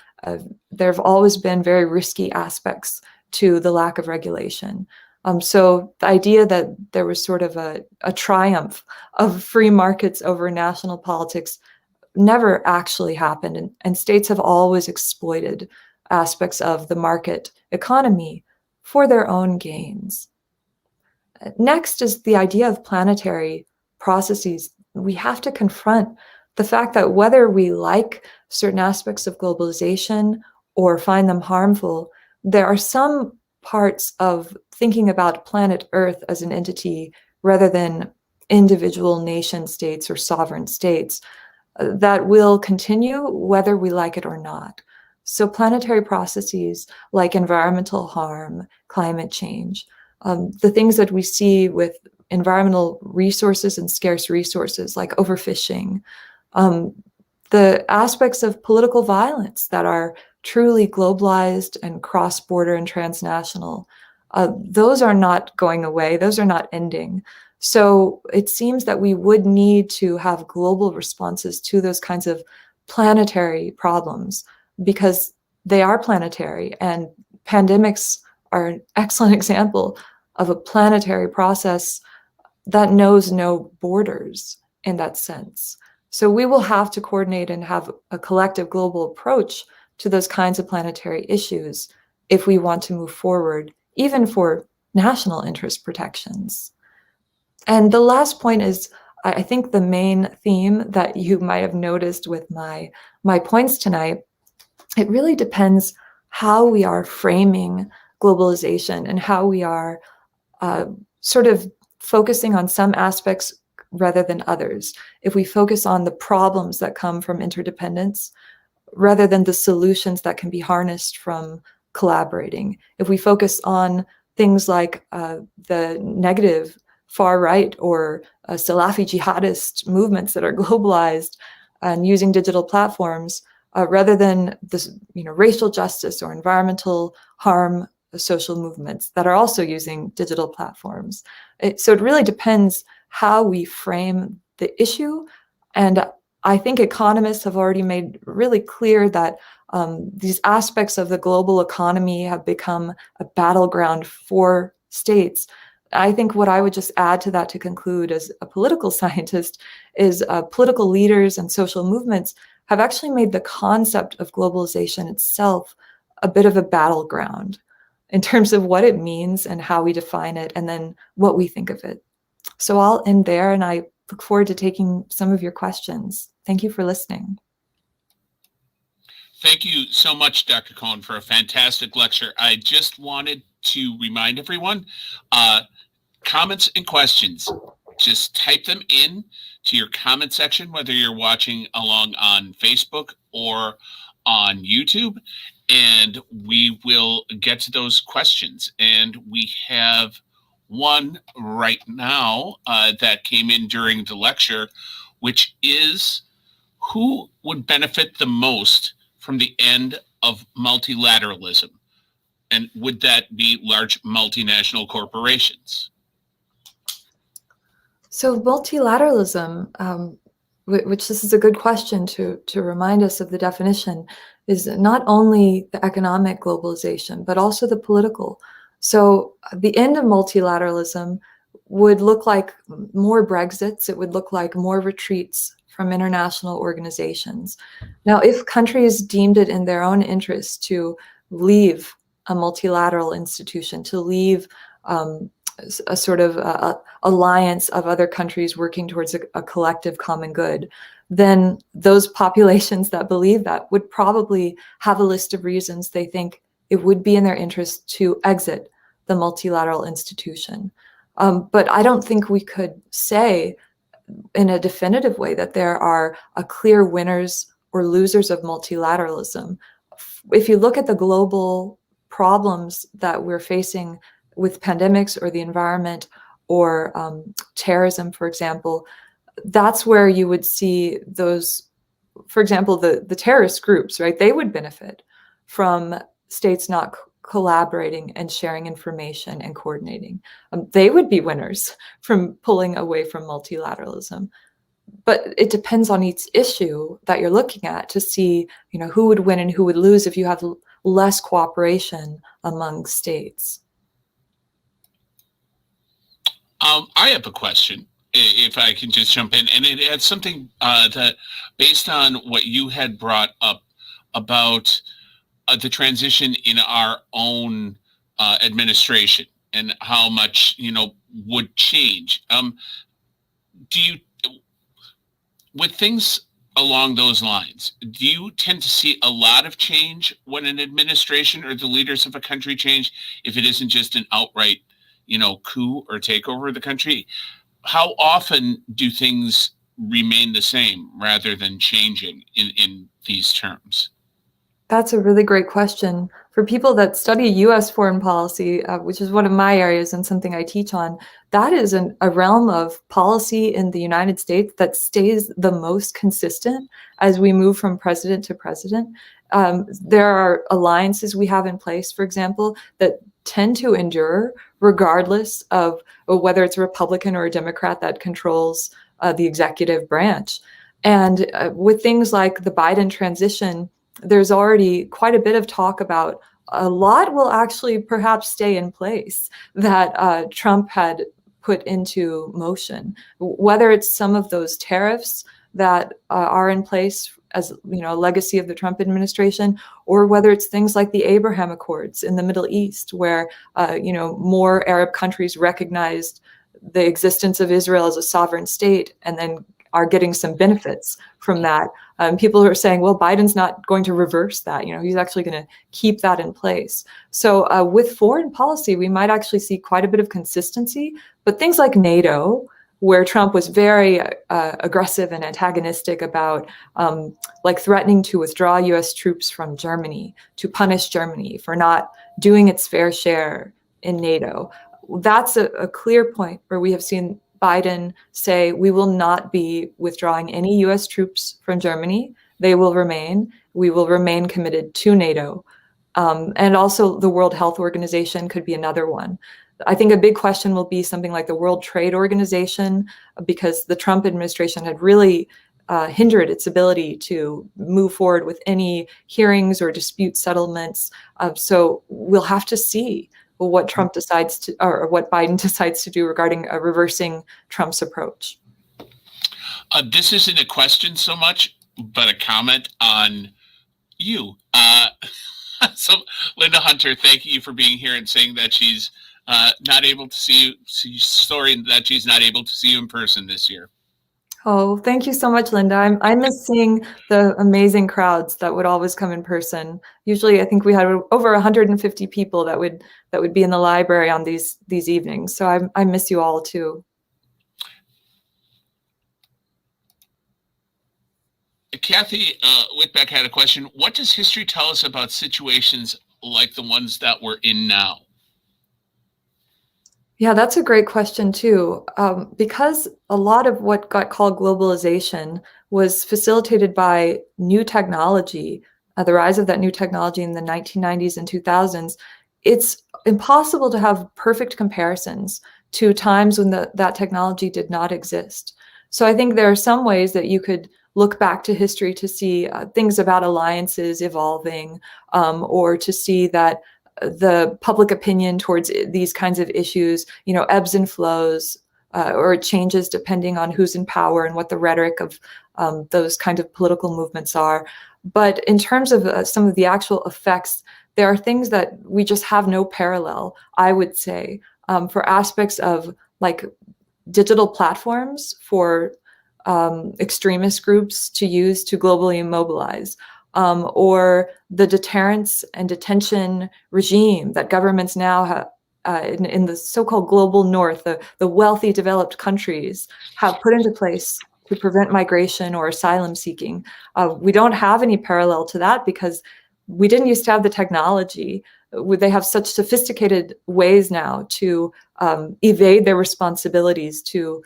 There have always been very risky aspects to the lack of regulation. So the idea that there was sort of a triumph of free markets over national politics never actually happened, and states have always exploited aspects of the market economy for their own gains. Next is the idea of planetary processes. We have to confront the fact that whether we like certain aspects of globalization or find them harmful, there are some parts of thinking about planet Earth as an entity rather than individual nation states or sovereign states that will continue whether we like it or not. So planetary processes like environmental harm, climate change, the things that we see with environmental resources and scarce resources like overfishing, the aspects of political violence that are truly globalized and cross-border and transnational, those are not going away, those are not ending. So it seems that we would need to have global responses to those kinds of planetary problems because they are planetary, and pandemics are an excellent example of a planetary process that knows no borders in that sense. So we will have to coordinate and have a collective global approach to those kinds of planetary issues if we want to move forward, even for national interest protections. And the last point is, I think the main theme that you might have noticed with my points tonight, it really depends how we are framing globalization and how we are sort of focusing on some aspects rather than others. If we focus on the problems that come from interdependence rather than the solutions that can be harnessed from collaborating, if we focus on things like the negative far right or Salafi jihadist movements that are globalized and using digital platforms rather than this, racial justice or environmental harm social movements that are also using digital platforms. So it really depends how we frame the issue. And I think economists have already made really clear that these aspects of the global economy have become a battleground for states. I think what I would just add to that to conclude as a political scientist is political leaders and social movements have actually made the concept of globalization itself a bit of a battleground in terms of what it means and how we define it, and then what we think of it. So I'll end there, and I look forward to taking some of your questions. Thank you for listening. Thank you so much, Dr. Coen, for a fantastic lecture. I just wanted to remind everyone, comments and questions, just type them in to your comment section, whether you're watching along on Facebook or on YouTube, and we will get to those questions. And we have one right now that came in during the lecture, which is, who would benefit the most from the end of multilateralism? And would that be large multinational corporations? So multilateralism, which this is a good question to remind us of the definition, is not only the economic globalization, but also the political. So the end of multilateralism would look like more Brexits. It would look like more retreats from international organizations. Now, if countries deemed it in their own interest to leave a multilateral institution, to leave a sort of alliance of other countries working towards a collective common good, then those populations that believe that would probably have a list of reasons they think it would be in their interest to exit the multilateral institution. But I don't think we could say in a definitive way that there are a clear winners or losers of multilateralism. If you look at the global problems that we're facing with pandemics or the environment or terrorism, for example, that's where you would see those, for example, the terrorist groups, right? They would benefit from states not collaborating and sharing information and coordinating. They would be winners from pulling away from multilateralism. But it depends on each issue that you're looking at to see, who would win and who would lose if you have less cooperation among states. I have a question, if I can just jump in, and it had something that, based on what you had brought up about the transition in our own administration and how much would change. Do you, with things along those lines, do you tend to see a lot of change when an administration or the leaders of a country change, if it isn't just an outright, coup or takeover of the country? How often do things remain the same rather than changing in these terms? That's a really great question. For people that study US foreign policy, which is one of my areas and something I teach on, that is a realm of policy in the United States that stays the most consistent as we move from president to president. There are alliances we have in place, for example, that tend to endure regardless of whether it's a Republican or a Democrat that controls the executive branch. And with things like the Biden transition, there's already quite a bit of talk about a lot will actually perhaps stay in place that Trump had put into motion, whether it's some of those tariffs that are in place as a legacy of the Trump administration, or whether it's things like the Abraham Accords in the Middle East, where more Arab countries recognized the existence of Israel as a sovereign state and then are getting some benefits from that. People are saying, well, Biden's not going to reverse that. He's actually going to keep that in place. So with foreign policy, we might actually see quite a bit of consistency. But things like NATO, where Trump was very aggressive and antagonistic about threatening to withdraw US troops from Germany, to punish Germany for not doing its fair share in NATO. That's a clear point where we have seen Biden say, we will not be withdrawing any US troops from Germany. They will remain. We will remain committed to NATO. And also the World Health Organization could be another one. I think a big question will be something like the World Trade Organization, because the Trump administration had really hindered its ability to move forward with any hearings or dispute settlements. So we'll have to see what Trump decides to, or what Biden decides to do regarding reversing Trump's approach. This isn't a question so much, but a comment on you. So, Linda Hunter, thank you for being here and saying that she's not able to see you. Sorry that she's not able to see you in person this year. Oh, thank you so much, Linda. I miss seeing the amazing crowds that would always come in person. Usually, I think we had over 150 people that would be in the library on these evenings. So I miss you all too. Kathy Whitbeck had a question. What does history tell us about situations like the ones that we're in now? Yeah, that's a great question too, because a lot of what got called globalization was facilitated by new technology, the rise of that new technology in the 1990s and 2000s. It's impossible to have perfect comparisons to times when that technology did not exist. So I think there are some ways that you could look back to history to see things about alliances evolving, or to see that the public opinion towards these kinds of issues, ebbs and flows, or it changes depending on who's in power and what the rhetoric of those kind of political movements are. But in terms of some of the actual effects, there are things that we just have no parallel, I would say, for aspects of like digital platforms for extremist groups to use to globally mobilize. Or the deterrence and detention regime that governments now have in the so-called global north, the wealthy developed countries have put into place to prevent migration or asylum seeking. We don't have any parallel to that because we didn't used to have the technology. They have such sophisticated ways now to evade their responsibilities to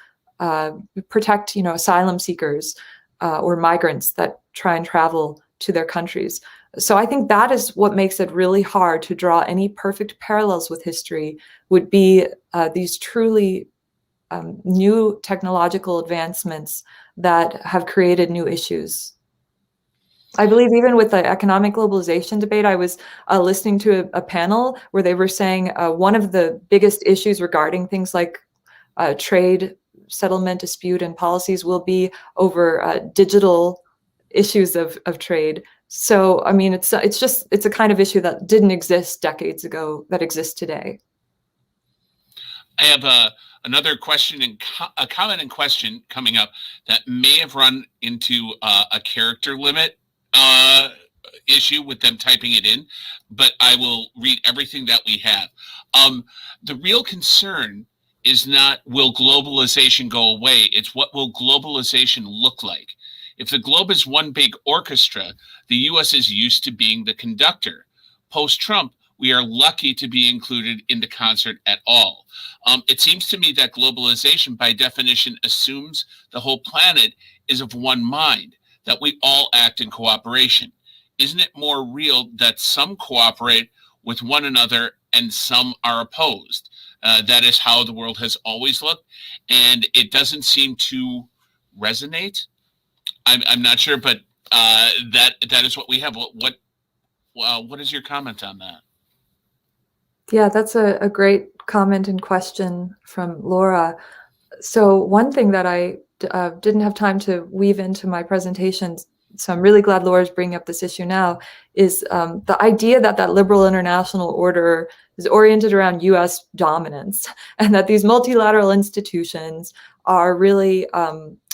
protect, asylum seekers or migrants that try and travel to their countries. So I think that is what makes it really hard to draw any perfect parallels with history, would be these truly new technological advancements that have created new issues. I believe even with the economic globalization debate, I was listening to a panel where they were saying one of the biggest issues regarding things like trade, settlement, dispute, and policies will be over digital issues of trade. So, I mean, it's a kind of issue that didn't exist decades ago that exists today. I have another question and a comment and question coming up that may have run into a character limit issue with them typing it in, but I will read everything that we have. The real concern is not will globalization go away, it's what will globalization look like. If the globe is one big orchestra, the US is used to being the conductor. Post-Trump, we are lucky to be included in the concert at all. It seems to me that globalization, by definition, assumes the whole planet is of one mind, that we all act in cooperation. Isn't it more real that some cooperate with one another and some are opposed? That is how the world has always looked, and it doesn't seem to resonate. I'm not sure, but that is what we have. What is your comment on that? Yeah, that's a great comment and question from Laura. So one thing that I didn't have time to weave into my presentations, so I'm really glad Laura's bringing up this issue now, is the idea that that liberal international order is oriented around US dominance, and that these multilateral institutions are really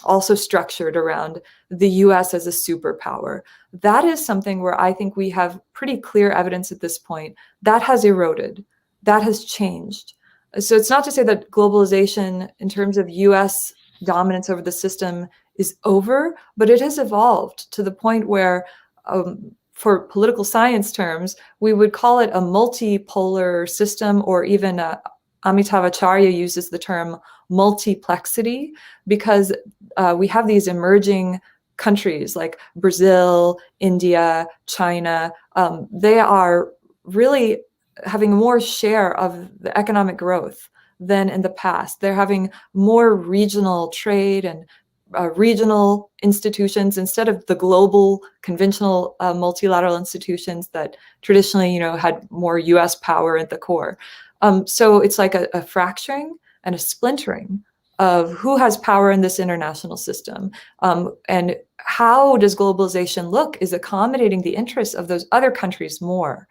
also structured around the US as a superpower. That is something where I think we have pretty clear evidence at this point that has eroded, that has changed. So it's not to say that globalization in terms of US dominance over the system is over, but it has evolved to the point where, for political science terms, we would call it a multipolar system, or even Amitav Acharya uses the term multiplexity, because we have these emerging countries like Brazil, India, China. They are really having more share of the economic growth than in the past. They're having more regional trade and regional institutions instead of the global conventional multilateral institutions that traditionally, had more US power at the core. So it's like a fracturing and a splintering of who has power in this international system. And how does globalization look is accommodating the interests of those other countries more.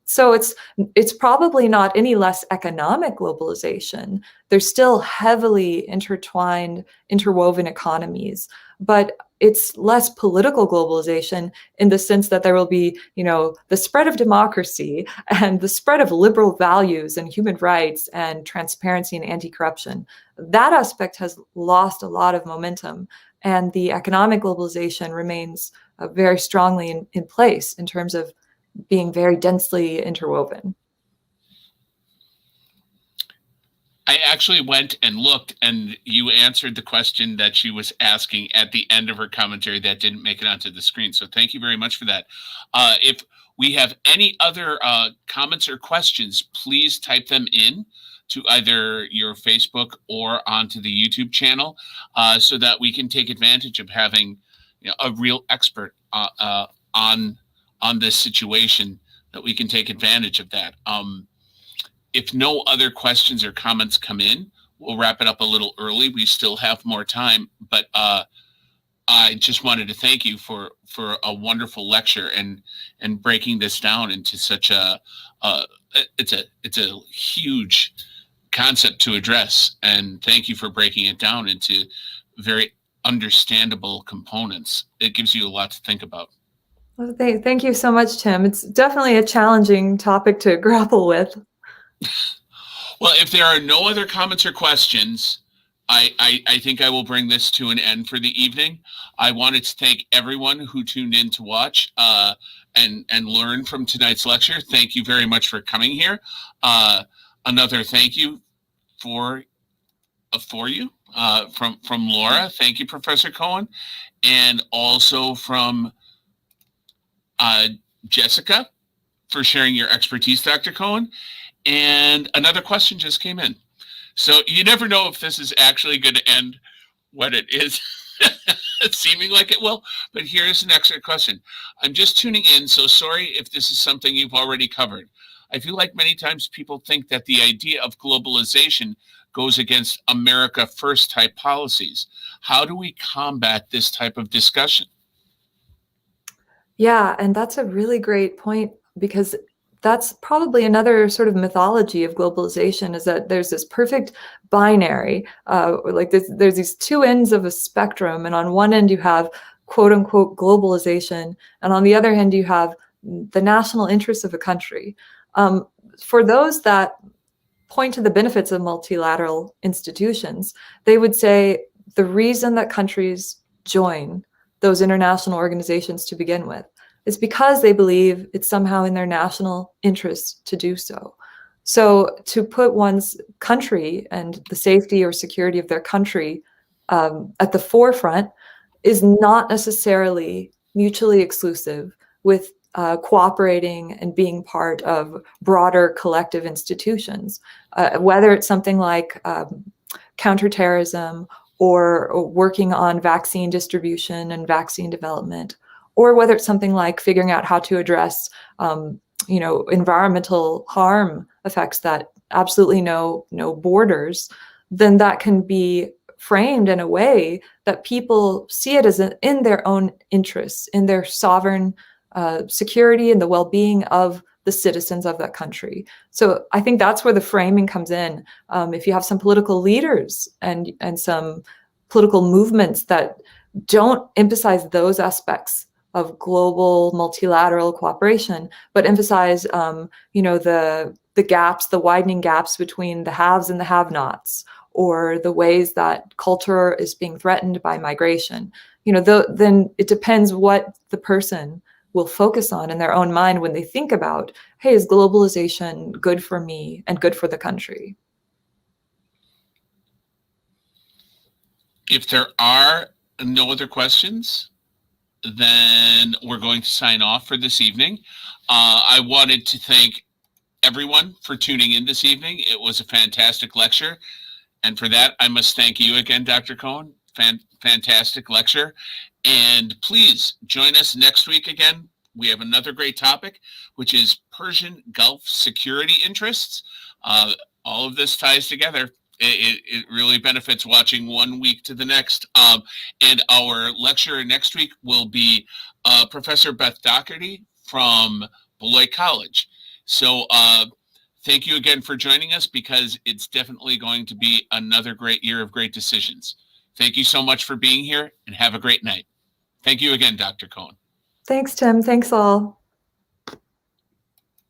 So it's probably not any less economic globalization. They're still heavily intertwined, interwoven economies, but it's less political globalization in the sense that there will be, the spread of democracy and the spread of liberal values and human rights and transparency and anti-corruption. That aspect has lost a lot of momentum, and the economic globalization remains very strongly in place in terms of being very densely interwoven. I actually went and looked, and you answered the question that she was asking at the end of her commentary that didn't make it onto the screen. So thank you very much for that. If we have any other comments or questions, please type them in to either your Facebook or onto the YouTube channel, so that we can take advantage of having a real expert on this situation, that we can take advantage of that. If no other questions or comments come in, we'll wrap it up a little early. We still have more time, but I just wanted to thank you for a wonderful lecture and breaking this down into such it's a huge concept to address. And thank you for breaking it down into very understandable components. It gives you a lot to think about. Well, thank you so much, Tim. It's definitely a challenging topic to grapple with. Well, if there are no other comments or questions, I think I will bring this to an end for the evening. I wanted to thank everyone who tuned in to watch and learn from tonight's lecture. Thank you very much for coming here. Another thank you for you from Laura. Thank you, Professor Coen, and also from Jessica for sharing your expertise, Dr. Coen. And another question just came in. So you never know if this is actually going to end what it is seeming like it will, but here's an extra question. I'm just tuning in, so sorry if this is something you've already covered. I feel like many times people think that the idea of globalization goes against America First type policies. How do we combat this type of discussion? Yeah, and that's a really great point, because that's probably another sort of mythology of globalization, is that there's this perfect binary, like there's these two ends of a spectrum, and on one end you have quote unquote globalization, and on the other hand you have the national interests of a country. For those that point to the benefits of multilateral institutions, they would say the reason that countries join those international organizations to begin with is because they believe it's somehow in their national interest to do so. So to put one's country and the safety or security of their country at the forefront is not necessarily mutually exclusive with cooperating and being part of broader collective institutions, whether it's something like counterterrorism, or working on vaccine distribution and vaccine development, or whether it's something like figuring out how to address environmental harm effects that absolutely know no borders. Then that can be framed in a way that people see it as in their own interests, in their sovereign security and the well-being of the citizens of that country. So I think that's where the framing comes in. If you have some political leaders and some political movements that don't emphasize those aspects of global multilateral cooperation, but emphasize the gaps, the widening gaps between the haves and the have-nots, or the ways that culture is being threatened by migration, then it depends what the person will focus on in their own mind when they think about, hey, is globalization good for me and good for the country? If there are no other questions, then we're going to sign off for this evening. I wanted to thank everyone for tuning in this evening. It was a fantastic lecture. And for that, I must thank you again, Dr. Coen. Fantastic lecture. And please join us next week again. We have another great topic, which is Persian Gulf security interests. All of this ties together. It really benefits watching 1 week to the next. And our lecturer next week will be Professor Beth Doherty from Beloit College. So thank you again for joining us, because it's definitely going to be another great year of great decisions. Thank you so much for being here, and have a great night. Thank you again, Dr. Coen. Thanks, Tim. Thanks all.